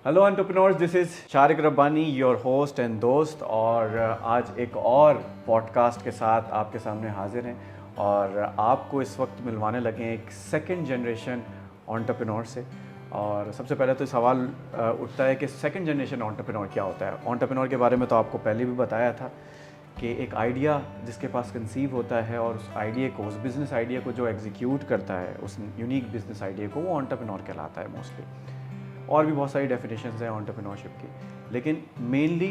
Hello entrepreneurs, this is Shariq Rabbani, your host and दोस्त। और आज एक और पॉडकास्ट के साथ आपके सामने हाजिर हैं और आपको इस वक्त मिलवाने लगे हैं एक सेकंड जनरेशन एंटरप्रेन्योर से। और सबसे पहले तो सवाल उठता है कि सेकंड जनरेशन एंटरप्रेन्योर क्या होता है। एंटरप्रेन्योर के बारे में तो आपको पहले भी बताया था कि एक आइडिया जिसके पास कंसीव होता है और उस आइडिया को, उस बिज़नेस आइडिया को जो एग्जीक्यूट करता है, उस यूनिक बिज़नेस आइडिया को, वो एंटरप्रेन्योर कहलाता है मोस्टली। और भी बहुत सारी डेफिनेशंस हैं एंटरप्रेन्योरशिप की, लेकिन मेनली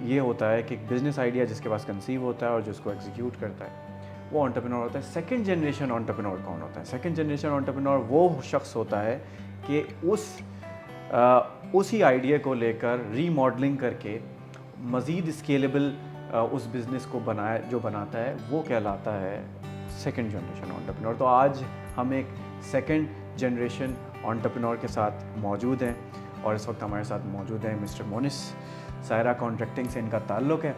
ये होता है कि एक बिज़नेस आइडिया जिसके पास कंसीव होता है और जिसको एग्जीक्यूट करता है वो एंटरप्रेन्योर होता है। सेकंड जनरेशन एंटरप्रेन्योर कौन होता है? सेकंड जनरेशन एंटरप्रेन्योर वो शख्स होता है कि उसी आइडिया को लेकर रीमॉडलिंग करके मज़ीद स्केलेबल उस बिज़नेस को बनाता है, वो कहलाता है सेकंड जनरेशन एंटरप्रेन्योर। तो आज हम एक सेकंड जनरेशन एंटरप्रेन्योर के साथ मौजूद हैं और इस वक्त हमारे साथ मौजूद हैं मिस्टर मोनिस। सायरा कॉन्ट्रैक्टिंग से इनका ताल्लुक़ है,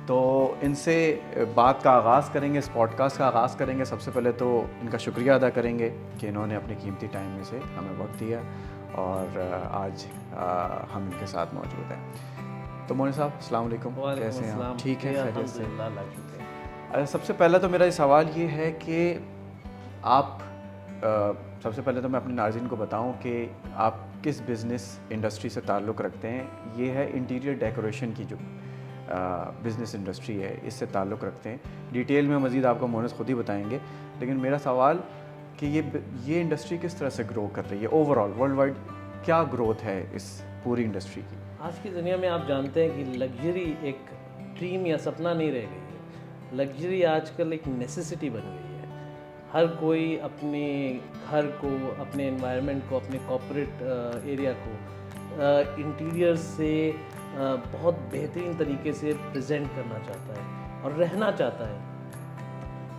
तो इनसे बात का आगाज़ करेंगे, इस पॉडकास्ट का आगाज़ करेंगे। सबसे पहले तो इनका शुक्रिया अदा करेंगे कि इन्होंने अपने कीमती टाइम में से हमें वक्त दिया और आज हम इनके साथ मौजूद हैं। तो मोनिस साहब, अस्सलाम वालेकुम, कैसे हैं आप? ठीक है, खैरियत से? सबसे पहला तो मेरा सवाल ये है कि आप सबसे पहले तो मैं अपने नाज़रीन को बताऊं कि आप किस बिज़नेस इंडस्ट्री से ताल्लुक़ रखते हैं। ये है इंटीरियर डेकोरेशन की जो बिज़नेस इंडस्ट्री है, इससे ताल्लुक़ रखते हैं। डिटेल में मज़ीद आपको मोनिस खुद ही बताएंगे, लेकिन मेरा सवाल कि ये इंडस्ट्री किस तरह से ग्रो कर रही है, ओवरऑल वर्ल्ड वाइड क्या ग्रोथ है इस पूरी इंडस्ट्री की? आज की दुनिया में आप जानते हैं कि लग्जरी एक ड्रीम या सपना नहीं रह गई है। लग्जरी आजकल एक नेसेसिटी बन गई है। हर कोई अपने घर को, अपने एनवायरनमेंट को, अपने कॉर्पोरेट एरिया को इंटीरियर से बहुत बेहतरीन तरीके से प्रेजेंट करना चाहता है और रहना चाहता है,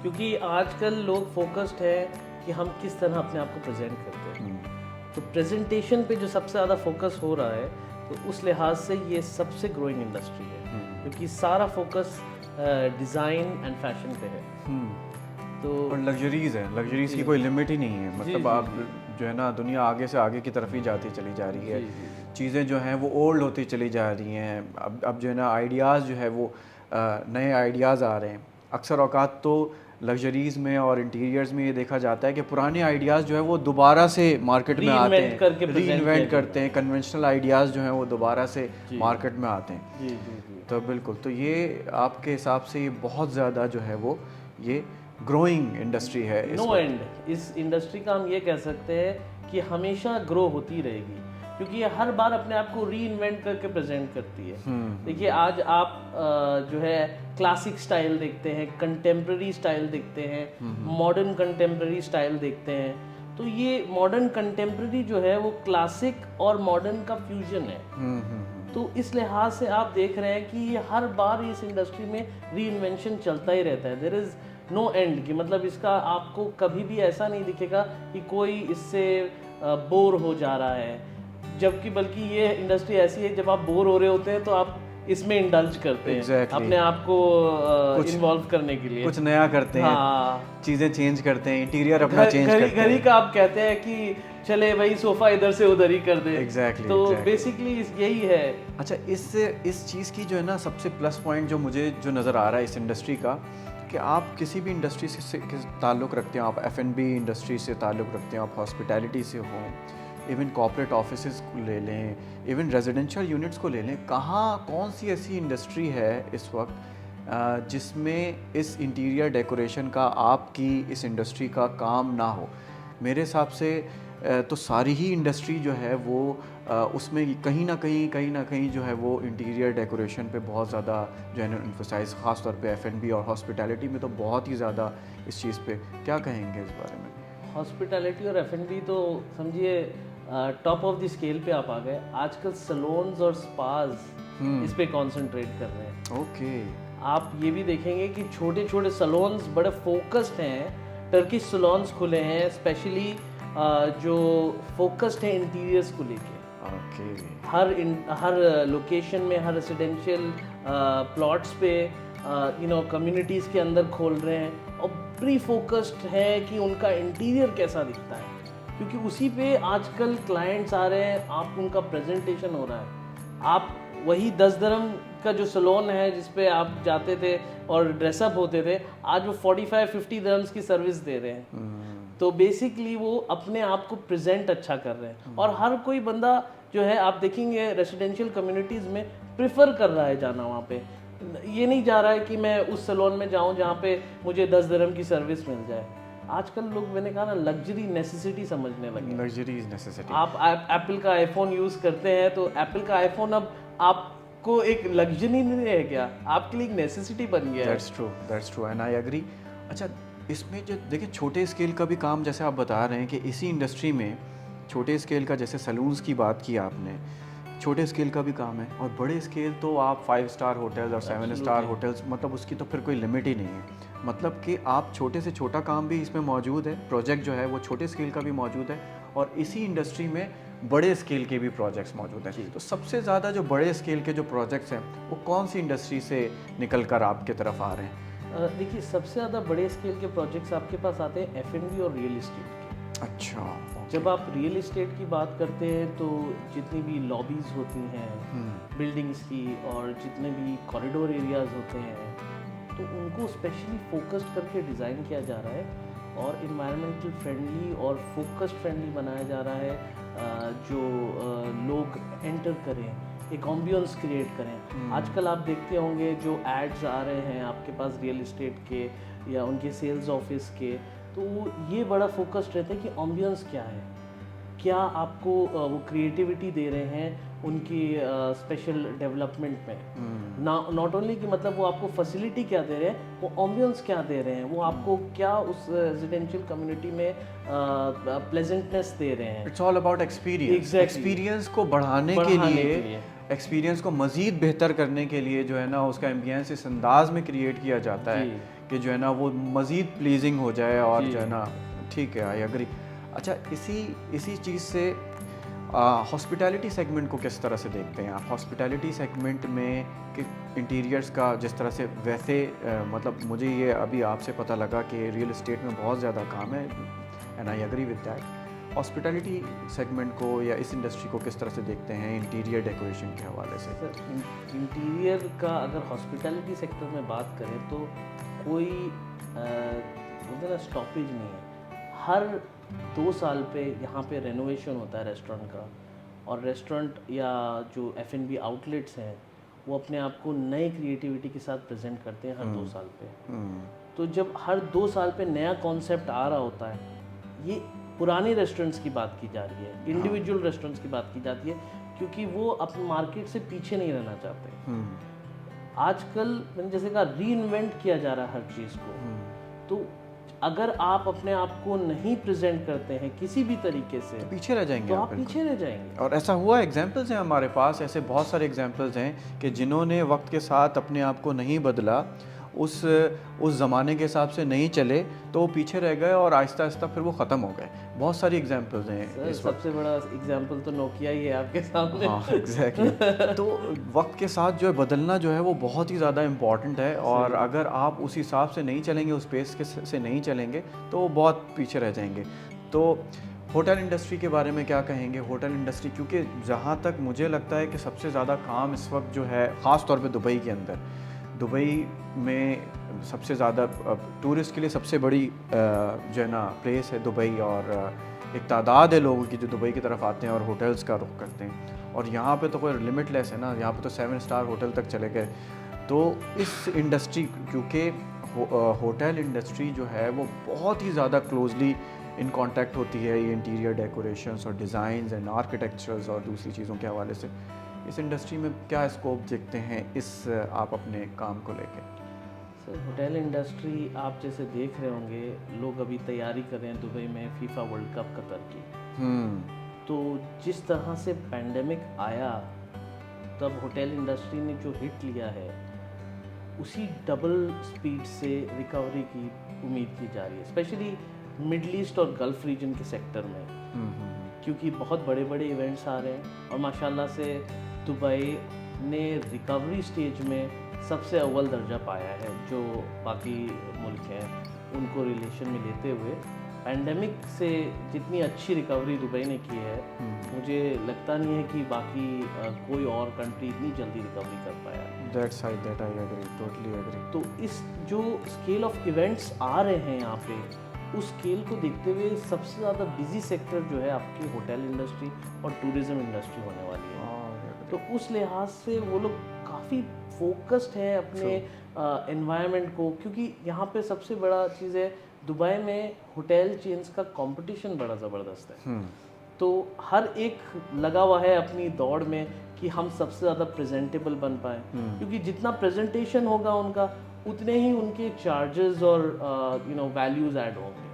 क्योंकि आजकल लोग फोकस्ड है कि हम किस तरह अपने आप को प्रेजेंट करते हैं। तो प्रेजेंटेशन पे जो सबसे ज़्यादा फोकस हो रहा है, तो उस लिहाज से ये सबसे ग्रोइंग इंडस्ट्री है, क्योंकि सारा फोकस डिज़ाइन एंड फैशन पे है। तो और लग्जरीज़ की कोई लिमिट ही नहीं है। मतलब आप जो है ना, दुनिया आगे से आगे की तरफ ही जाती चली जा रही है। चीज़ें जो हैं वो ओल्ड होती चली जा रही हैं। अब जो है ना, आइडियाज़ जो है वो नए आइडियाज़ आ रहे हैं। अक्सर औकात तो लग्जरीज़ में और इंटीरियर्स में ये देखा जाता है कि पुराने आइडियाज़ जो है वो दोबारा से मार्केट में आते हैं, रीइन्वेंट करते हैं। कन्वेंशनल आइडियाज़ जो हैं वो दोबारा से मार्केट में आते हैं। तो बिल्कुल, तो ये आपके हिसाब से ये बहुत ज़्यादा जो है वो ये ग्रोइंग इंडस्ट्री है। नो एंड इस इंडस्ट्री का हम ये कह सकते हैं कि हमेशा ग्रो होती रहेगी, क्योंकि ये हर बार अपने आप को री इन्वेंट करके प्रेजेंट करती है। देखिए, आज आप जो है क्लासिक स्टाइल देखते हैं, कंटेम्प्रेरी स्टाइल देखते हैं, मॉडर्न कंटेम्प्रेरी स्टाइल देखते हैं। तो ये मॉडर्न कंटेम्प्रेरी जो है वो क्लासिक और मॉडर्न का फ्यूजन है। तो इस लिहाज से आप देख रहे हैं कि हर बार इस इंडस्ट्री में री इन्वेंशन चलता ही रहता है। देयर इज़ नो एंड की, मतलब इसका आपको कभी भी ऐसा नहीं दिखेगा कि कोई इससे बोर हो जा रहा है, जबकि बल्कि ये इंडस्ट्री ऐसी है, जब आप बोर हो रहे होते हैं तो आप इसमें इंडल्ज करते हैं अपने आप को इन्वॉल्व करने के लिए, कुछ नया करते हैं। चीज़ें चेंज करते हैं, इंटीरियर अपना चेंज करते हैं। घड़ी का आप कहते हैं कि चले भाई सोफ़ा इधर से उधर ही कर दे। तो बेसिकली यही है। अच्छा, इस चीज़ की जो है ना, सबसे प्लस पॉइंट जो मुझे जो नज़र आ रहा है इस इंडस्ट्री का, कि आप किसी भी इंडस्ट्री से ताल्लुक़ रखते हैं, आप F&B इंडस्ट्री से ताल्लुक़ रखते हैं, आप हॉस्पिटैलिटी से हो, इवन कॉर्पोरेट ऑफिसेज़ को ले लें, इवन रेजिडेंशियल यूनिट्स को ले लें, कौन सी ऐसी इंडस्ट्री है इस वक्त जिसमें इस इंटीरियर डेकोरेशन का, आपकी इस इंडस्ट्री का काम ना हो? मेरे हिसाब से तो सारी ही इंडस्ट्री जो है वो उसमें कहीं ना कहीं जो है वो इंटीरियर डेकोरेशन पे बहुत ज़्यादा जो है ना एम्फसाइज़, ख़ास तौर पे F&B और हॉस्पिटैलिटी में तो बहुत ही ज़्यादा इस चीज़ पे। क्या कहेंगे इस बारे में? हॉस्पिटैलिटी और F&B तो समझिए टॉप ऑफ द स्केल पे आप आ गए। आजकल सलोन्स और स्पाज इस पे कॉन्सेंट्रेट कर रहे हैं। ओके। आप ये भी देखेंगे कि छोटे छोटे सलोन्स बड़े फोकस्ड हैं। टर्किश सलोन्स खुले हैं स्पेशली जो फोकस्ड है इंटीरियर्स को लेके। हर लोकेशन में, हर रेसिडेंशियल प्लॉट्स पे कम्युनिटीज़ के अंदर खोल रहे हैं और प्री फोकस्ड है कि उनका इंटीरियर कैसा दिखता है। क्योंकि उसी पे आजकल क्लाइंट्स आ रहे हैं, आप उनका प्रेजेंटेशन हो रहा है। आप वही 10 dirham का जो सलोन है जिस पे आप जाते थे और ड्रेसअप होते थे, आज वो 45-50 dirhams की सर्विस दे रहे हैं। तो बेसिकली वो अपने आप को प्रेजेंट अच्छा कर रहे हैं, और हर कोई बंदा जो है आप देखेंगे रेसिडेंशियल कम्युनिटीज़ में प्रेफर कर रहा है जाना वहाँ पे। ये नहीं जा रहा है कि मैं उस सलोन में जाऊँ जहाँ पे मुझे 10 dirham की सर्विस मिल जाए। आजकल लोग, मैंने कहा ना, लग्जरी नेसेसिटी समझने लगे। Luxury is necessity. आप एप्पल का आईफोन यूज़ करते हैं तो एप्पल का आईफोन अब आपको एक लग्जरी नहीं है क्या, आपके लिए एक नेसेसिटी बन गया है। That's true and I agree. अच्छा, इसमें जो देखिए छोटे स्केल का भी काम, जैसे आप बता रहे हैं कि इसी इंडस्ट्री में छोटे स्केल का, जैसे सलून्स की बात की आपने, छोटे स्केल का भी काम है, और बड़े स्केल तो आप 5 स्टार होटल्स और 7 स्टार होटल्स, मतलब उसकी तो फिर कोई लिमिट ही नहीं है। मतलब कि आप छोटे से छोटा काम भी इसमें मौजूद है, प्रोजेक्ट जो है वो छोटे स्केल का भी मौजूद है, और इसी इंडस्ट्री में बड़े स्केल के भी प्रोजेक्ट्स मौजूद हैं। तो सबसे ज़्यादा जो बड़े स्केल के जो प्रोजेक्ट्स हैं वो कौन सी इंडस्ट्री से निकल कर आपके तरफ आ रहे हैं? देखिए, सबसे ज़्यादा बड़े स्केल के प्रोजेक्ट्स आपके पास आते हैं F&B और रियल इस्टेट के। अच्छा, जब आप रियल इस्टेट की बात करते हैं तो जितनी भी लॉबीज़ होती हैं बिल्डिंग्स की, और जितने भी कॉरिडोर एरियाज़ होते हैं, तो उनको स्पेशली फोकस्ड करके डिज़ाइन किया जा रहा है और इन्वायरमेंटल फ्रेंडली और फोकस्ड फ्रेंडली बनाया जा रहा है, जो लोग एंटर करें, एक एम्बियंस क्रिएट करें। आजकल आप देखते होंगे जो एड्स आ रहे हैं आपके पास रियल इस्टेट के या उनके सेल्स ऑफिस के, तो ये बड़ा फोकस्ड रहता है कि एम्बियंस क्या है, क्या आपको वो क्रिएटिविटी दे रहे हैं उनकी स्पेशल डेवलपमेंट में। नॉट ओनली कि मतलब वो आपको फैसिलिटी क्या दे रहे हैं, वो एम्बियंस क्या दे रहे हैं, वो आपको क्या उस रेजिडेंशियल कम्युनिटी में प्लेजेंटनेस दे रहे हैं। It's all about experience. Experience को बढ़ाने के लिए, एक्सपीरियंस को मज़ीद बेहतर करने के लिए जो है ना, उसका एम्बियंस इस अंदाज में क्रिएट किया जाता है कि जो है ना वो मज़ीद प्लीजिंग हो जाए, और जो है ना, ठीक है, आई एग्री। अच्छा, इसी चीज़ से हॉस्पिटैलिटी सेगमेंट को किस तरह से देखते हैं आप? हॉस्पिटैलिटी सेगमेंट में कि इंटीरियर्स का जिस तरह से, वैसे मतलब मुझे ये अभी आपसे पता लगा कि रियल इस्टेट में बहुत ज़्यादा काम है, and I agree with that. Hospitality segment को या इस इंडस्ट्री को किस तरह से देखते हैं इंटीरियर डेकोरेशन के हवाले से? सर, इंटीरियर का अगर हॉस्पिटैलिटी सेक्टर में बात करें तो कोई मतलब स्टॉपेज नहीं है। हर 2 साल पे यहाँ पे रेनोवेशन होता है रेस्टोरेंट का, और रेस्टोरेंट या जो F&B आउटलेट्स हैं वो अपने आप को नए क्रिएटिविटी के साथ प्रेजेंट करते हैं हर 2 साल पे। तो जब हर 2 साल पे नया कॉन्सेप्ट आ रहा होता है, ये पुराने रेस्टोरेंट्स की बात की जा रही है, इंडिविजुअल रेस्टोरेंट्स की बात की जाती है, क्योंकि वो अपने मार्केट से पीछे नहीं रहना चाहते। आजकल मैंने जैसे कहा, री इन्वेंट किया जा रहा है हर चीज़ को। तो अगर आप अपने आप को नहीं प्रेजेंट करते हैं किसी भी तरीके से, तो पीछे रह जाएंगे, तो आप पीछे रह जाएंगे। और ऐसा हुआ, एग्जाम्पल्स हैं हमारे पास, ऐसे बहुत सारे एग्जाम्पल्स हैं कि जिन्होंने वक्त के साथ अपने आप को नहीं बदला, उस ज़माने के हिसाब से नहीं चले, तो वो पीछे रह गए और आहिस्ता आहिस्ता फिर वो ख़त्म हो गए। बहुत सारी एग्जाम्पल्स हैं। सबसे बड़ा एग्जाम्पल तो नोकिया ही है आपके सामने। हाँ, एग्जैक्टली। तो वक्त के साथ जो है बदलना जो है वो बहुत ही ज़्यादा इम्पॉर्टेंट है, और अगर आप उस हिसाब से नहीं चलेंगे, उस पेस के से नहीं चलेंगे, तो वो बहुत पीछे रह जाएंगे। तो होटल इंडस्ट्री के बारे में क्या कहेंगे? होटल इंडस्ट्री, क्योंकि जहाँ तक मुझे लगता है कि सबसे ज़्यादा काम इस वक्त जो है, ख़ास तौर पे दुबई के अंदर, दुबई में सबसे ज़्यादा टूरिस्ट के लिए सबसे बड़ी जो है ना प्लेस है दुबई, और एक तादाद है लोगों की जो दुबई की तरफ आते हैं और होटल्स का रुख करते हैं, और यहाँ पे तो कोई लिमिटलेस है ना, यहाँ पे तो 7 स्टार होटल तक चले गए। तो इस इंडस्ट्री, क्योंकि होटल इंडस्ट्री जो है वो बहुत ही ज़्यादा क्लोजली इन कांटेक्ट होती है ये इंटीरियर डेकोरेशंस और डिज़ाइंस एंड आर्किटेक्चर्स और दूसरी चीज़ों के हवाले से, इस इंडस्ट्री में क्या स्कोप देखते हैं इस आप अपने काम को लेके? सर, होटल इंडस्ट्री आप जैसे देख रहे होंगे, लोग अभी तैयारी कर रहे हैं दुबई में फीफा वर्ल्ड कप कतर की। तो जिस तरह से पैंडेमिक आया, तब होटल इंडस्ट्री ने जो हिट लिया है, उसी डबल स्पीड से रिकवरी की उम्मीद की जा रही है, स्पेशली मिडल ईस्ट और गल्फ रीजन के सेक्टर में, क्योंकि बहुत बड़े बड़े इवेंट्स आ रहे हैं, और माशाल्लाह से दुबई ने रिकवरी स्टेज में सबसे अव्वल दर्जा पाया है, जो बाकी मुल्क हैं उनको रिलेशन में लेते हुए। पैंडेमिक से जितनी अच्छी रिकवरी दुबई ने की है, मुझे लगता नहीं है कि बाकी कोई और कंट्री इतनी जल्दी रिकवरी कर पाया। That's I agree, totally agree. तो इस जो स्केल ऑफ इवेंट्स आ रहे हैं यहाँ पे, उस स्केल को देखते हुए सबसे ज़्यादा बिजी सेक्टर जो है आपकी होटल इंडस्ट्री और टूरिज्म इंडस्ट्री होने वाली है। तो उस लिहाज से वो लोग काफ़ी फोकस्ड हैं अपने एनवायरनमेंट को, क्योंकि यहाँ पे सबसे बड़ा चीज़ है दुबई में होटल चेन्स का कंपटीशन बड़ा ज़बरदस्त है। तो हर एक लगा हुआ है अपनी दौड़ में कि हम सबसे ज़्यादा प्रेजेंटेबल बन पाए, क्योंकि जितना प्रेजेंटेशन होगा उनका, उतने ही उनके चार्जेस और वैल्यूज ऐड होंगे।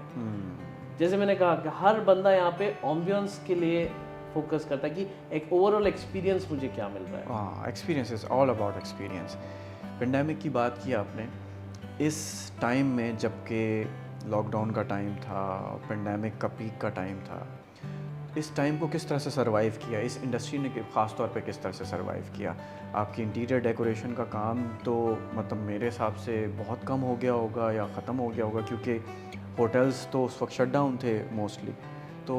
जैसे मैंने कहा कि हर बंदा यहाँ पे एम्बियंस के लिए फोकस करता है कि एक ओवरऑल एक्सपीरियंस मुझे क्या मिल रहा है। हाँ, experience is all about experience. Pandemic की बात की आपने, इस टाइम में जबकि लॉकडाउन का टाइम था, पेंडेमिक का पीक का टाइम था, इस टाइम को किस तरह से सरवाइव किया, इस इंडस्ट्री ने ख़ास तौर पे किस तरह से सरवाइव किया? आपकी इंटीरियर डेकोरेशन का काम तो मतलब मेरे हिसाब से बहुत कम हो गया होगा या ख़त्म हो गया होगा, क्योंकि होटल्स तो उस वक्त शट डाउन थे मोस्टली। तो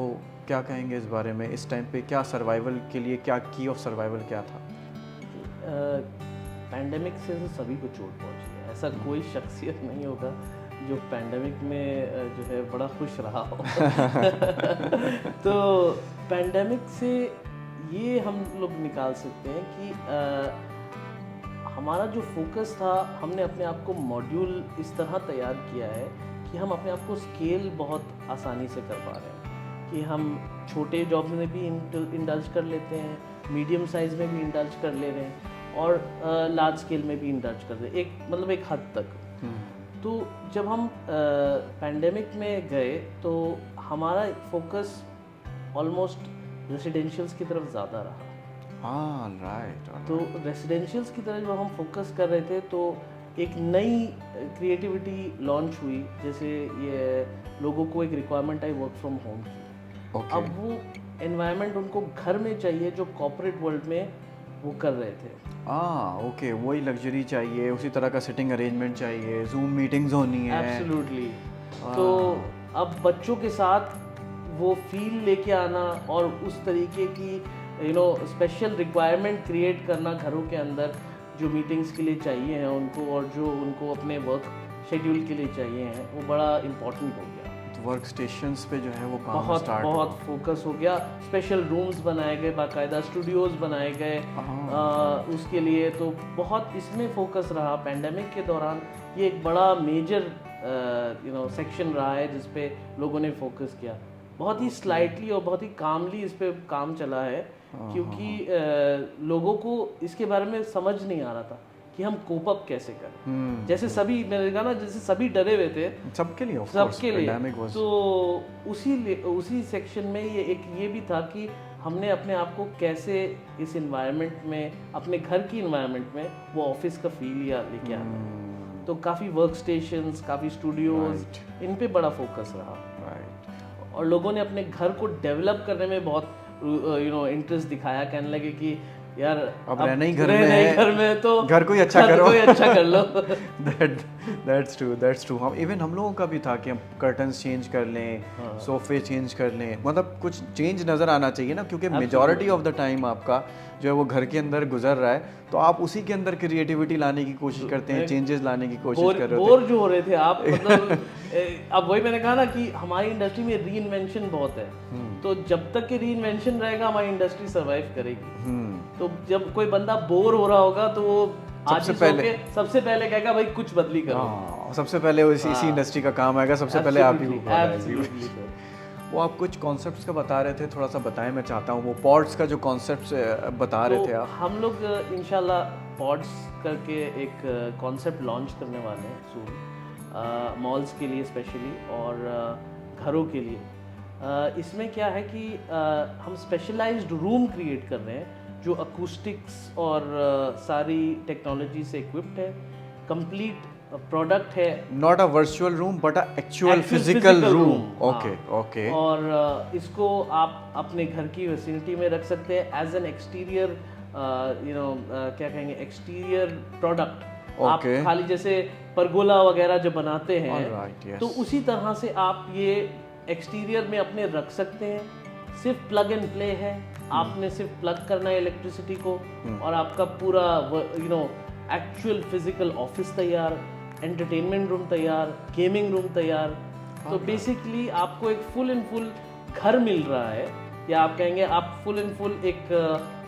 क्या कहेंगे इस बारे में? इस टाइम पे क्या सर्वाइवल के लिए क्या की ऑफ सर्वाइवल क्या था? पैंडेमिक से तो सभी को चोट पहुंची है, ऐसा कोई शख्सियत नहीं होगा जो पैंडेमिक में जो है बड़ा खुश रहा हो। तो पैंडेमिक से ये हम लोग निकाल सकते हैं कि हमारा जो फोकस था, हमने अपने आप को मॉड्यूल इस तरह तैयार किया है कि हम अपने आप को स्केल बहुत आसानी से कर पा रहे हैं, कि हम छोटे जॉब में भी इंडल्ज कर लेते हैं, मीडियम साइज़ में भी इंडल्ज कर ले रहे हैं, और लार्ज स्केल में भी इंडल्ज कर रहे हैं, एक हद तक। तो जब हम पैंडेमिक में गए तो हमारा फोकस ऑलमोस्ट रेसिडेंशियल्स की तरफ ज़्यादा रहा। हाँ, राइट। तो रेसिडेंशियल्स की तरफ जब हम फोकस कर रहे थे तो एक नई क्रिएटिविटी लॉन्च हुई, जैसे ये लोगों को एक requirement I work from home की। अब वो एनवायरनमेंट उनको घर में चाहिए जो कॉर्पोरेट वर्ल्ड में वो कर रहे थे। ओके, वही लग्जरी चाहिए, उसी तरह का सिटिंग अरेंजमेंट चाहिए, जूम मीटिंग्स होनी है। एब्सोल्युटली। तो अब बच्चों के साथ वो फील लेके आना और उस तरीके की स्पेशल रिक्वायरमेंट क्रिएट करना घरों के अंदर, जो मीटिंग्स के लिए चाहिए हैं उनको और जो उनको अपने वर्क शेड्यूल के लिए चाहिए हैं, वो बड़ा इम्पोर्टेंट हो गया। वर्क स्टेशंस पे जो है वो काम बहुत फोकस हो गया, स्पेशल रूम्स बनाए गए, बाकायदा स्टूडियोज बनाए गए उसके लिए। तो बहुत इसमें फोकस रहा पैंडेमिक के दौरान। ये एक बड़ा मेजर सेक्शन रहा है जिस पे लोगों ने फोकस किया। बहुत ही स्लाइटली और बहुत ही कामली इस पे काम चला है, क्योंकि लोगों को इसके बारे में समझ नहीं आ रहा था कि हम कोप अप कैसे करें। जैसे सभी, मैंने कहा ना, जैसे सभी डरे हुए थे, सबके लिए तो उसी सेक्शन में ये भी था कि हमने अपने आप को कैसे इस इन्वायरमेंट में, अपने घर की इन्वायरमेंट में वो ऑफिस का फील या लेके आना। तो काफ़ी वर्क स्टेशंस, काफ़ी स्टूडियोज, इन पे बड़ा फोकस रहा। और लोगों ने अपने घर को डेवलप करने में बहुत इंटरेस्ट दिखाया, कहने लगे कि यार अब रहना ही घर में तो घर को ही अच्छा करो, कर लो। That's true। हम लोगों का भी था कि हम कर्टन्स चेंज कर लें, सोफे चेंज कर लें, मतलब कुछ चेंज नज़र आना चाहिए ना, क्योंकि मेजॉरिटी ऑफ द टाइम आपका जो है वो घर के अंदर गुजर रहा है, तो आप उसी के अंदर क्रिएटिविटी लाने की कोशिश करते हैं, चेंजेस लाने की कोशिश कर रहे थे। बोर जो हो रहे थे आप, मतलब अब वही मैंने कहा ना कि हमारी इंडस्ट्री में री इन्वेंशन बहुत है, तो जब तक कि री इन्वेंशन रहेगा हमारी इंडस्ट्री सर्वाइव करेगी। तो जब कोई बंदा बोर हो रहा होगा तो वो सबसे पहले कहेगा भाई कुछ बदली करो। सबसे पहले इसी इंडस्ट्री का काम आएगा, सबसे पहले आप ही। वो आप कुछ कॉन्सेप्ट्स का बता रहे थे, थोड़ा सा बताएं, मैं चाहता हूँ वो पॉड्स का जो कॉन्सेप्ट्स बता रहे थे आप। हम लोग इंशाल्लाह पॉड्स करके एक कॉन्सेप्ट लॉन्च करने वाले हैं सून, मॉल्स के लिए स्पेशली और घरों के लिए। इसमें क्या है कि हम स्पेशलाइज्ड रूम क्रिएट कर रहे हैं जो अकूस्टिक्स और सारी टेक्नोलॉजी से इक्विप्ड है, कंप्लीट प्रोडक्ट है। Not a virtual room but a actual physical room. Okay. और इसको आप अपने घर की विसिनिटी में रख सकते हैं एज एन एक्सटीरियर, क्या कहेंगे, एक्सटीरियर प्रोडक्ट। आप खाली जैसे परगोला वगैरह जो बनाते हैं, तो उसी तरह से आप ये एक्सटीरियर में अपने रख सकते हैं, सिर्फ प्लग एंड प्ले है, आपने सिर्फ प्लग करना है इलेक्ट्रिसिटी को और आपका पूरा एक्चुअल फिजिकल ऑफिस तैयार, एंटरटेनमेंट रूम तैयार, गेमिंग रूम तैयार। तो बेसिकली आपको एक फुल एंड फुल घर मिल रहा है, या आप कहेंगे आप फुल एंड फुल एक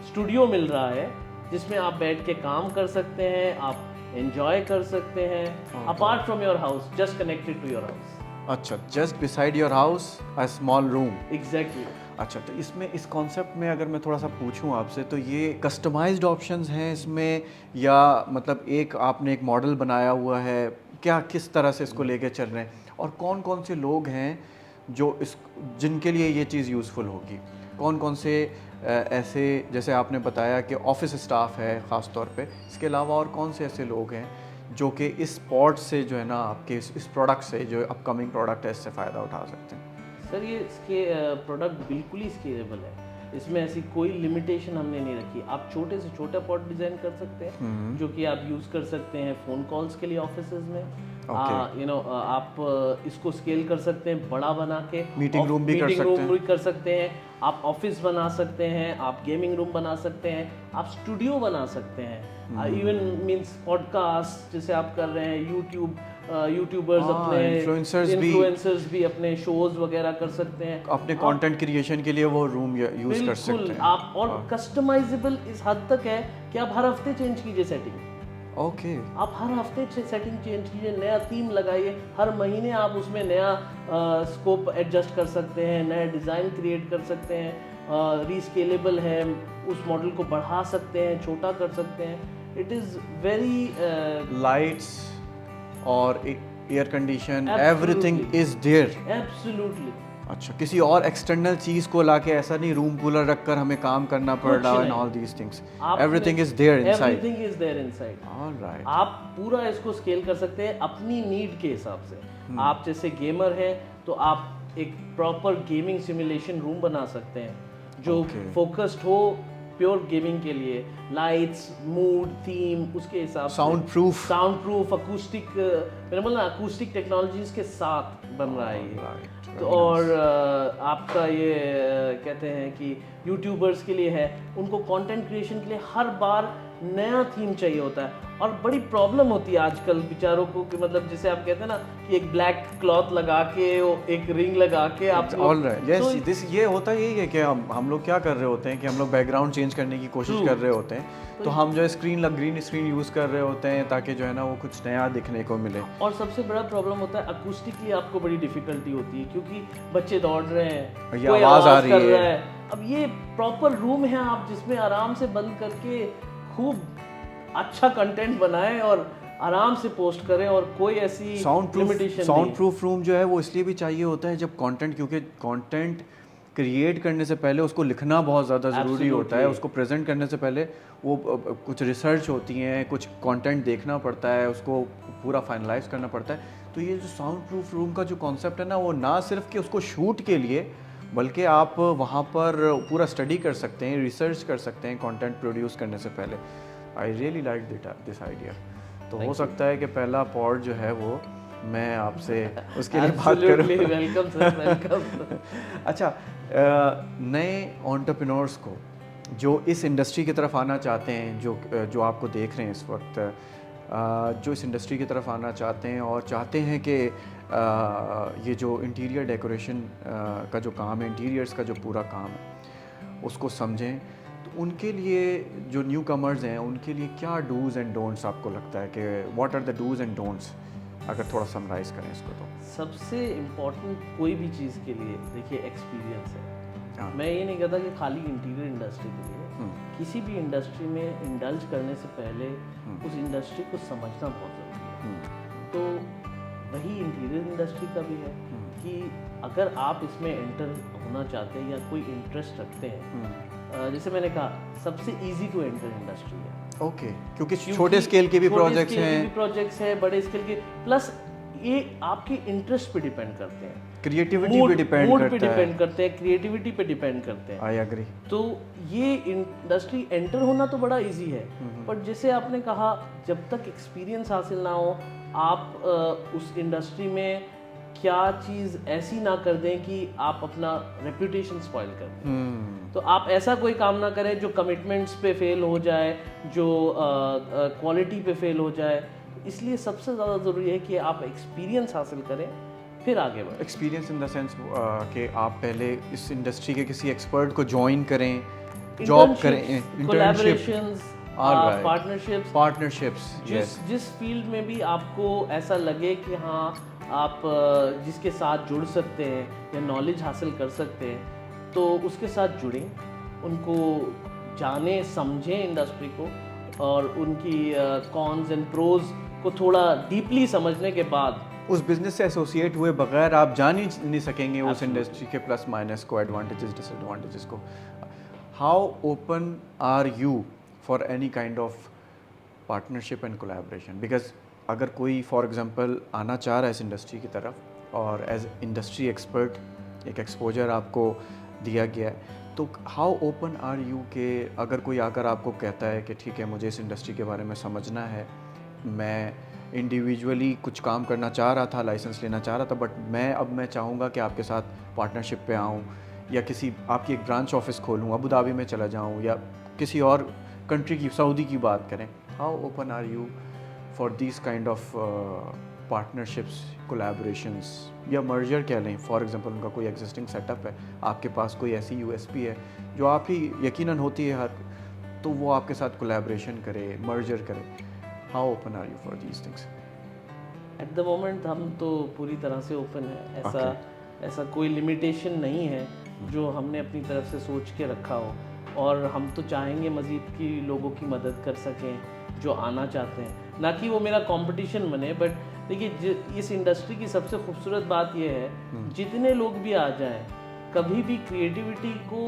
स्टूडियो मिल रहा है जिसमें आप बैठ के काम कर सकते हैं, आप एंजॉय कर सकते हैं apart from your house, just connected to your house. अच्छा, just beside your house a small room. Exactly. अच्छा, तो इसमें इस कॉन्सेप्ट में अगर मैं थोड़ा सा पूछूं आपसे, तो ये कस्टमाइज्ड ऑप्शंस हैं इसमें, या मतलब एक आपने एक मॉडल बनाया हुआ है, क्या किस तरह से इसको लेके चल रहे हैं, और कौन कौन से लोग हैं जो इस जिनके लिए ये चीज़ यूज़फुल होगी? कौन कौन से ऐसे, जैसे आपने बताया कि ऑफिस स्टाफ है ख़ास तौर पे, इसके अलावा और कौन से ऐसे लोग हैं जो कि इस पॉड से जो है ना, आपके इस प्रोडक्ट से, जो अपकमिंग प्रोडक्ट है, इससे फ़ायदा उठा सकते हैं? सर ये इसके प्रोडक्ट बिल्कुल ही स्केलेबल है, इसमें ऐसी कोई लिमिटेशन हमने नहीं रखी। आप छोटे से छोटा पॉड डिज़ाइन कर सकते हैं जो कि आप यूज़ कर सकते हैं फ़ोन कॉल्स के लिए ऑफिस में। आप इसको स्केल कर सकते हैं बड़ा बना के, मीटिंग रूम भी कर सकते हैं, आप ऑफिस बना सकते हैं, आप गेमिंग रूम बना सकते हैं, आप स्टूडियो बना सकते हैं, इवन मींस पॉडकास्ट जैसे आप कर रहे हैं, यूट्यूबर्स अपने इन्फ्लुएंसर्स भी अपने शोज वगैरह कर सकते हैं, अपने कंटेंट क्रिएशन के लिए वो रूम यूज कर सकते हैं आप। और कस्टमाइजेबल इस हद तक है कि आप हर हफ्ते चेंज कीजिए सेटिंग। ओके, आप हर हफ्ते सेटिंग चेंज कीजिए, नया थीम लगाइए, हर महीने आप उसमें नया स्कोप एडजस्ट कर सकते हैं, नया डिज़ाइन क्रिएट कर सकते हैं, रीस्केलेबल है, उस मॉडल को बढ़ा सकते हैं, छोटा कर सकते हैं। इट इज़ वेरी लाइट्स और air condition, everything is there. Absolutely. अच्छा, किसी और एक्सटर्नल चीज को लाके ऐसा नहीं रूम कूलर रखकर हमें काम करना पड़ रहा है, all these things, everything is there inside. Everything is there inside. Alright. आप पूरा इसको स्केल कर सकते हैं अपनी नीड के हिसाब से। आप जैसे गेमर हैं तो आप एक प्रॉपर गेमिंग सिमुलेशन रूम बना सकते हैं जो फोकस्ड हो प्योर गेमिंग के लिए, लाइट्स, मूड, थीम, उसके हिसाब से, साउंड प्रूफ, अकूस्टिक, मैंने बोला अकूस्टिक टेक्नोलॉजीज के साथ बन रहा है ये। तो और आपका ये कहते हैं कि यूट्यूबर्स के लिए है, उनको कंटेंट क्रिएशन के लिए हर बार नया थीम चाहिए होता है, और बड़ी प्रॉब्लम होती है आजकल बेचारों को कि मतलब जैसे आप कहते हैं ना कि एक ब्लैक क्लॉथ लगा के, एक रिंग लगा के आप दिस ये होता यही है कि हम लोग क्या कर रहे होते हैं कि हम लोग बैकग्राउंड चेंज करने की कोशिश कर रहे होते हैं, तो हम जो ग्रीन स्क्रीन यूज़ कर रहे होते हैं ताकि जो है ना वो कुछ नया दिखने को मिले। और सबसे बड़ा प्रॉब्लम होता है अकूस्टिकली आपको बड़ी डिफिकल्टी होती है क्योंकि बच्चे दौड़ रहे हैं, कोई आवाज़ आ रही है। अब ये प्रॉपर रूम है आप जिसमें आराम से बंद करके खूब अच्छा कंटेंट बनाएं और आराम से पोस्ट करें, और कोई ऐसी लिमिटेशन। साउंड प्रूफ रूम जो है वो इसलिए भी चाहिए होता है जब कंटेंट, क्योंकि कंटेंट क्रिएट करने से पहले उसको लिखना बहुत ज़्यादा ज़रूरी होता है, उसको प्रेजेंट करने से पहले वो कुछ रिसर्च होती हैं, कुछ कंटेंट देखना पड़ता है, उसको पूरा फाइनलाइज करना पड़ता है। तो ये जो साउंड प्रूफ रूम का जो कॉन्सेप्ट है ना, वो ना सिर्फ कि उसको शूट के लिए, बल्कि आप वहाँ पर पूरा स्टडी कर सकते हैं, रिसर्च कर सकते हैं कंटेंट प्रोड्यूस करने से पहले। I really like this idea. तो हो सकता है कि पहला पॉड जो है वो मैं आपसे उसके लिए बात करूं। Welcome sir, welcome. अच्छा, नए एंटरप्रेन्योर्स को जो इस इंडस्ट्री की तरफ आना चाहते हैं, जो आपको देख रहे हैं इस वक्त, जो इस इंडस्ट्री की तरफ आना चाहते हैं और चाहते हैं कि ये जो इंटीरियर डेकोरेशन का जो काम है, इंटीरियर्स का जो पूरा काम है, उसको समझें, तो उनके लिए जो न्यू कमर्स हैं उनके लिए क्या डूज़ एंड डोंट्स आपको लगता है कि what are the dos and don'ts, अगर थोड़ा समराइज करें इसको? तो सबसे इम्पोर्टेंट कोई भी चीज़ के लिए देखिए एक्सपीरियंस है। मैं ये नहीं कहता कि खाली इंटीरियर इंडस्ट्री के लिए, किसी भी इंडस्ट्री में इंडल्ज करने से पहले उस इंडस्ट्री को समझना बहुत ज़रूरी है। तो वही इंटीरियर इंडस्ट्री का भी है कि अगर आप इसमें एंटर होना चाहते हैं या कोई इंटरेस्ट रखते हैं, जैसे मैंने कहा सबसे इजी टू एंटर इंडस्ट्री है। ओके, क्योंकि छोटे स्केल के भी प्रोजेक्ट्स हैं, बड़े स्केल के, प्लस ये आपके इंटरेस्ट पे डिपेंड करते हैं, क्रिएटिविटी पे डिपेंड करते हैं, क्रिएटिविटी पे डिपेंड करते हैं। I agree. तो ये इंडस्ट्री एंटर होना तो बड़ा इजी है, बट जैसे आपने कहा जब तक एक्सपीरियंस हासिल ना हो, आप उस इंडस्ट्री में क्या चीज़ ऐसी ना कर दें कि आप अपना रेपुटेशन स्पॉइल कर दें। तो आप ऐसा कोई काम ना करें जो कमिटमेंट्स पे फेल हो जाए, जो क्वालिटी पे फेल हो जाए। इसलिए सबसे ज़्यादा ज़रूरी है कि आप एक्सपीरियंस हासिल करें, फिर आगे बढ़ें। एक्सपीरियंस इन द सेंस कि आप पहले इस इंडस्ट्री के किसी एक्सपर्ट को ज्वाइन करें, जॉब करें, internship, collaborations, alright, partnerships, yes, जिस फील्ड में भी आपको ऐसा लगे कि हाँ आप जिसके साथ जुड़ सकते हैं या नॉलेज हासिल कर सकते हैं, तो उसके साथ जुड़ें, उनको जानें, समझें इंडस्ट्री को, और उनकी कॉन्स एंड प्रोज को थोड़ा डीपली समझने के बाद उस बिजनेस से एसोसिएट हुए बगैर आप जान ही नहीं सकेंगे उस इंडस्ट्री के प्लस माइनस को, एडवांटेजेस डिसएडवांटेजेस को। How open are you for any kind of partnership and collaboration? Because अगर कोई फॉर एग्जांपल आना चाह रहा है इस इंडस्ट्री की तरफ और एज इंडस्ट्री एक्सपर्ट एक एक्सपोजर आपको दिया गया है, तो हाउ ओपन आर यू कि अगर कोई आकर आपको कहता है कि ठीक है मुझे इस इंडस्ट्री के बारे में समझना है, मैं इंडिविजुअली कुछ काम करना चाह रहा था, लाइसेंस लेना चाह रहा था, बट मैं चाहूँगा कि आपके साथ पार्टनरशिप पे आऊँ या किसी आपकी एक ब्रांच ऑफिस खोलूँ, अबू धाबी में चला जाऊँ या किसी और कंट्री की, सऊदी की बात करें, how open are you for this kind of partnerships, collaborations या मर्जर कह लें? फॉर एग्जांपल उनका कोई एग्जिस्टिंग सेटअप है, आपके पास कोई ऐसी यूएसपी है जो आप ही यकीनन होती है हर, तो वो आपके साथ कोलैबोरेशन करे, मर्जर करे। How open are you for these things? At the moment हम तो पूरी तरह से ओपन है। ऐसा कोई लिमिटेशन नहीं है जो हमने अपनी तरफ से सोच के रखा हो, और हम तो चाहेंगे मज़ीद कि लोगों की मदद कर सकें जो आना चाहते हैं, ना कि वो मेरा कंपटीशन बने। बट देखिए, इस इंडस्ट्री की सबसे खूबसूरत बात यह है, जितने लोग भी आ जाएं, कभी भी क्रिएटिविटी को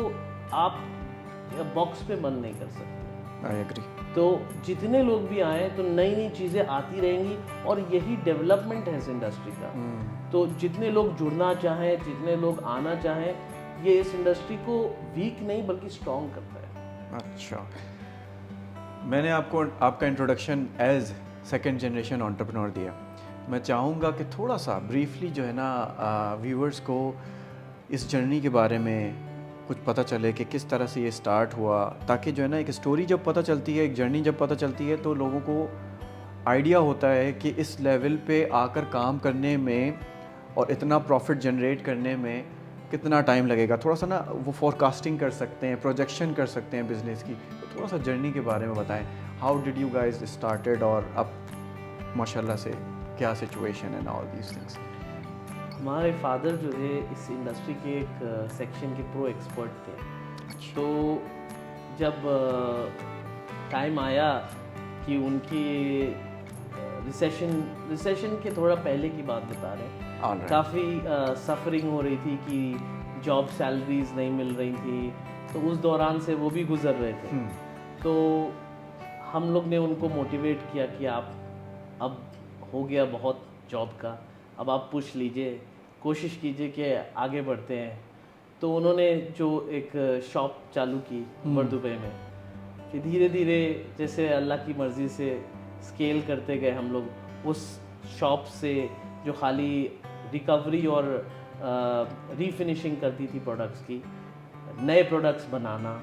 आप बॉक्स पे बंद नहीं कर सकते। I agree. तो जितने लोग भी आए तो नई नई चीज़ें आती रहेंगी, और यही डेवलपमेंट है इस इंडस्ट्री का। तो जितने लोग जुड़ना चाहें, जितने लोग आना चाहें, ये इस इंडस्ट्री को वीक नहीं बल्कि स्ट्रॉन्ग करता है। अच्छा, मैंने आपको आपका introduction as second generation entrepreneur दिया। मैं चाहूँगा कि थोड़ा सा ब्रीफली जो है ना व्यूअर्स को इस जर्नी के बारे में कुछ पता चले कि किस तरह से ये स्टार्ट हुआ, ताकि जो है ना एक स्टोरी जब पता चलती है, एक जर्नी जब पता चलती है, तो लोगों को आइडिया होता है कि इस लेवल पे आकर काम करने में और इतना प्रॉफिट जनरेट करने में कितना टाइम लगेगा। थोड़ा सा ना वो फोरकास्टिंग कर सकते हैं, प्रोजेक्शन कर सकते हैं बिजनेस की। तो थोड़ा सा जर्नी के बारे में बताएं, how did you guys started, और अब माशाल्लाह से क्या सिचुएशन है, ऑल दीज थिंग्स। हमारे फादर जो है इस इंडस्ट्री के एक सेक्शन के प्रो एक्सपर्ट थे। तो जब टाइम आया कि उनकी रिसेशन के थोड़ा पहले की बात बता रहे हैं, काफ़ी सफरिंग हो रही थी कि जॉब सैलरीज नहीं मिल रही थी, तो उस दौरान से वो भी गुजर रहे थे। तो हम लोग ने उनको मोटिवेट किया कि आप अब हो गया बहुत जॉब का, अब आप पुश लीजिए, कोशिश कीजिए कि आगे बढ़ते हैं। तो उन्होंने जो एक शॉप चालू की दुबई में, फिर धीरे धीरे जैसे अल्लाह की मर्ज़ी से स्केल करते गए हम लोग। उस शॉप से जो खाली रिकवरी और रीफिनिशिंग करती थी प्रोडक्ट्स की, नए प्रोडक्ट्स बनाना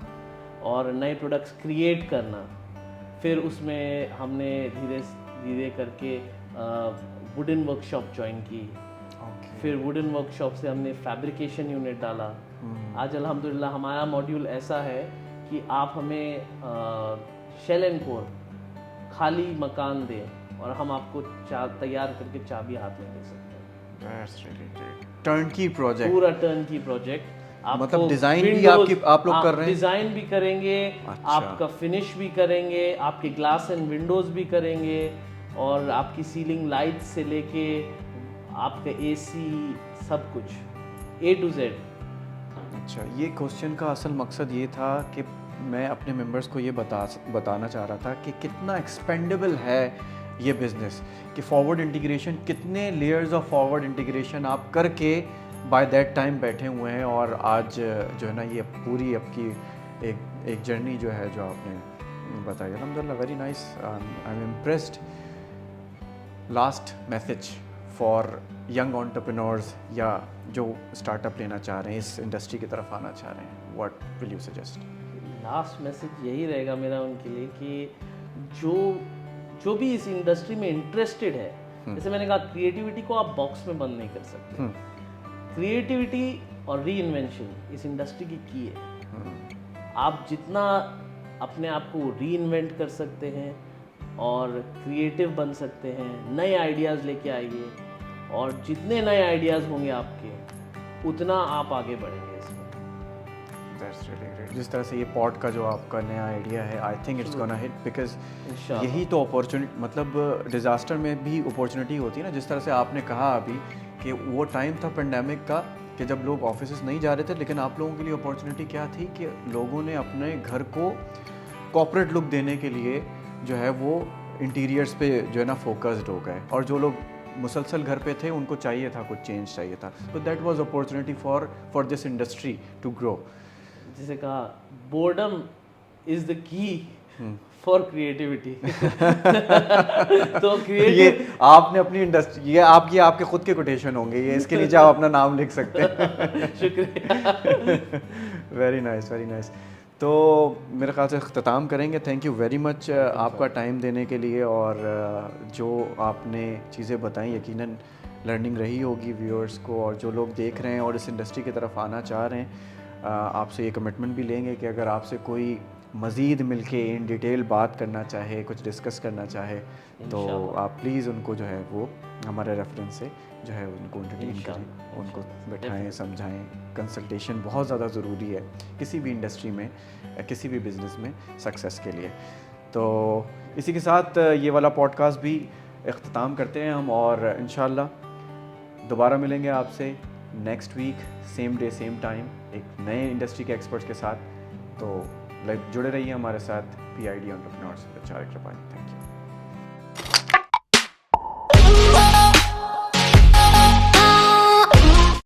और नए प्रोडक्ट्स क्रिएट करना, फिर उसमें हमने धीरे धीरे करके वुडन वर्कशॉप ज्वाइन की। फिर वुडन वर्कशॉप से हमने फैब्रिकेशन यूनिट डाला। आज अल्हम्दुलिल्लाह हमारा मॉड्यूल ऐसा है कि आप हमें शेल एंड कोर खाली मकान दें और हम आपको तैयार करके चाबी हाथ में दे सकते हैं। That's really great. Turnkey project, पूरा टर्नकी प्रोजेक्ट। मतलब डिज़ाइन भी आप लोग कर रहे हैं? डिज़ाइन भी करेंगे, अच्छा। आपका फिनिश भी करेंगे, आपके ग्लास एंड विंडोज़ भी करेंगे, और आपकी सीलिंग लाइट से लेके आपका एसी, सब कुछ A to Z। अच्छा, ये क्वेश्चन का असल मकसद ये था कि मैं अपने मेंबर्स को ये बताना चाह रहा था कि कितना एक्सपेंडेबल है ये बिज़नेस, कि फॉरवर्ड इंटीग्रेशन, कितने लेयर्स ऑफ फॉरवर्ड इंटीग्रेशन आप करके बाय दैट टाइम बैठे हुए हैं, और आज जो है ना ये पूरी आपकी एक जर्नी जो है जो आपने बताई, अल्हम्दुलिल्लाह very nice, I am impressed. Last message for young entrepreneurs या जो स्टार्टअप लेना चाह रहे हैं, इस इंडस्ट्री की तरफ आना चाह रहे हैं, what will you suggest? Last message यही रहेगा मेरा उनके लिए कि जो भी इस इंडस्ट्री में इंटरेस्टेड है, जैसे मैंने कहा, क्रिएटिविटी को आप बॉक्स में बंद नहीं कर सकते। क्रिएटिविटी और री इन्वेंशन इस इंडस्ट्री की की है। आप जितना अपने आप को री इन्वेंट कर सकते हैं और क्रिएटिव बन सकते हैं, नए आइडियाज़ लेके आइए, और जितने नए आइडियाज़ होंगे आपके, उतना आप आगे बढ़ेंगे इसमें। That's really great. जिस तरह से ये पॉड का जो आपका नया आइडिया है, I think it's gonna hit, because यही तो अपॉर्चुनिटी, मतलब डिज़ास्टर में भी अपॉर्चुनिटी होती है ना। जिस तरह से आपने कहा अभी कि वो टाइम था पेंडेमिक का कि जब लोग ऑफिस नहीं जा रहे थे, लेकिन आप लोगों के लिए अपॉर्चुनिटी क्या थी कि लोगों ने अपने घर को कॉर्पोरेट लुक देने के लिए जो है वो इंटीरियर्स पे जो है ना फोकस्ड हो गए, और जो लोग मुसलसल घर पे थे उनको चाहिए था, कुछ चेंज चाहिए था। तो that was opportunity for this industry to grow. जैसे कहा, boredom is the key for creativity. तो ये आपने अपनी इंडस्ट्री, ये आपके खुद के कोटेशन होंगे ये, इसके नीचे आप अपना नाम लिख सकते हैं। शुक्रिया। Very nice, very nice. तो मेरे ख्याल से अख्ताम करेंगे। थैंक यू वेरी मच आपका टाइम देने के लिए, और जो आपने चीज़ें बताई यकीनन लर्निंग रही होगी व्यूअर्स को, और जो लोग देख रहे हैं और इस इंडस्ट्री की तरफ आना चाह रहे हैं, आपसे ये कमिटमेंट भी लेंगे कि अगर आपसे कोई मज़ीद मिलके इन डिटेल बात करना चाहे, कुछ डिस्कस करना चाहे, तो आप प्लीज़ उनको जो है वो हमारे रेफरेंस से जो है उनको इंटरटेन करें, उनको बैठाएं, समझाएं। कंसल्टेशन बहुत ज़्यादा ज़रूरी है किसी भी इंडस्ट्री में, किसी भी बिज़नेस में सक्सेस के लिए। तो इसी के साथ ये वाला पॉडकास्ट भी इख्तिताम करते हैं हम, और इंशाल्लाह दोबारा मिलेंगे आपसे next week, same day same time, एक नए इंडस्ट्री के एक्सपर्ट्स के साथ। तो जुड़े रहिए हमारे साथ PID एंटरप्रेन्योर्स विद चारिक त्रिपाठी। Thank you.